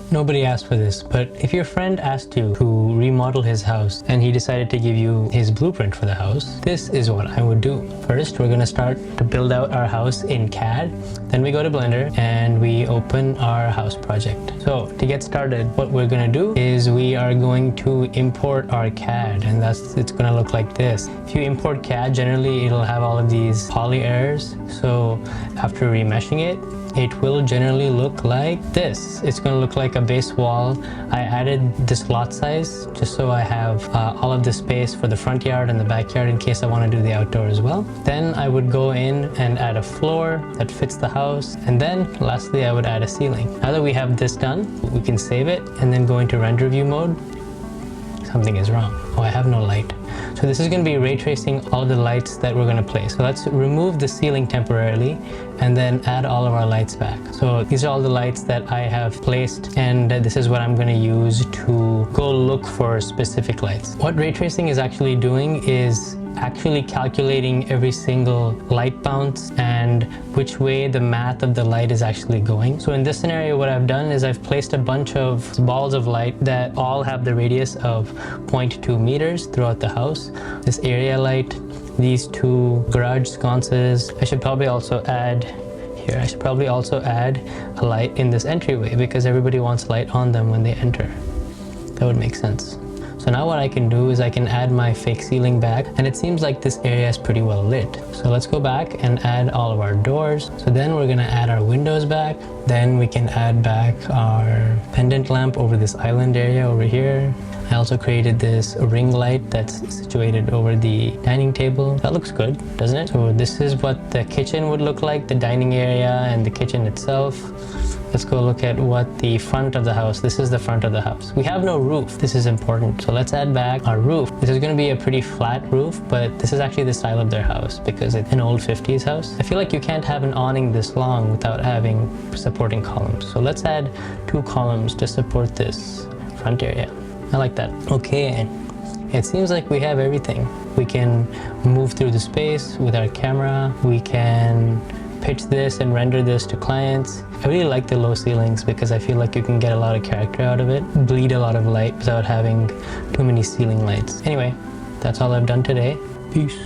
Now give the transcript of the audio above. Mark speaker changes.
Speaker 1: Nobody asked for this, but if your friend asked you to remodel his house and he decided to give you his blueprint for the house, this is what I would do. First, we're gonna start to build out our house in CAD. Then we go to Blender and we open our house project. So to get started, what we're gonna do is we are going to import our CAD, and it's gonna look like this. If you import CAD, generally it'll have all of these poly errors. So after remeshing it, it will generally look like this. It's going to look like a base wall. I added this lot size just so I have all of the space for the front yard and the backyard in case I want to do the outdoor as well. Then I would go in and add a floor that fits the house. And then lastly, I would add a ceiling. Now that we have this done, we can save it and then go into render view mode. Something is wrong. Oh, I have no light. So this is going to be ray tracing all the lights that we're going to place. So let's remove the ceiling temporarily and then add all of our lights back. So these are all the lights that I have placed, and this is what I'm going to use to go look for specific lights. What ray tracing is actually doing is actually calculating every single light bounce and which way the math of the light is actually going. So in this scenario, what I've done is I've placed a bunch of balls of light that all have the radius of 0.2 meters throughout the house. This area light, these two garage sconces. I should probably also add a light in this entryway because everybody wants light on them when they enter. That would make sense. So now what I can do is I can add my fake ceiling back, and it seems like this area is pretty well lit. So let's go back and add all of our doors. So then we're gonna add our windows back. Then we can add back our pendant lamp over this island area over here. I also created this ring light that's situated over the dining table. That looks good, doesn't it? So this is what the kitchen would look like, the dining area and the kitchen itself. Let's go look at what the front of the house. This is the front of the house. We have no roof. This is important. So let's add back our roof. This is going to be a pretty flat roof, but this is actually the style of their house because it's an old 50s house. I feel like you can't have an awning this long without having supporting columns. So let's add 2 columns to support this front area. I like that. Okay, it seems like we have everything. We can move through the space with our camera. We can pitch this and render this to clients. I really like the low ceilings because I feel like you can get a lot of character out of it, bleed a lot of light without having too many ceiling lights. Anyway, that's all I've done today. Peace.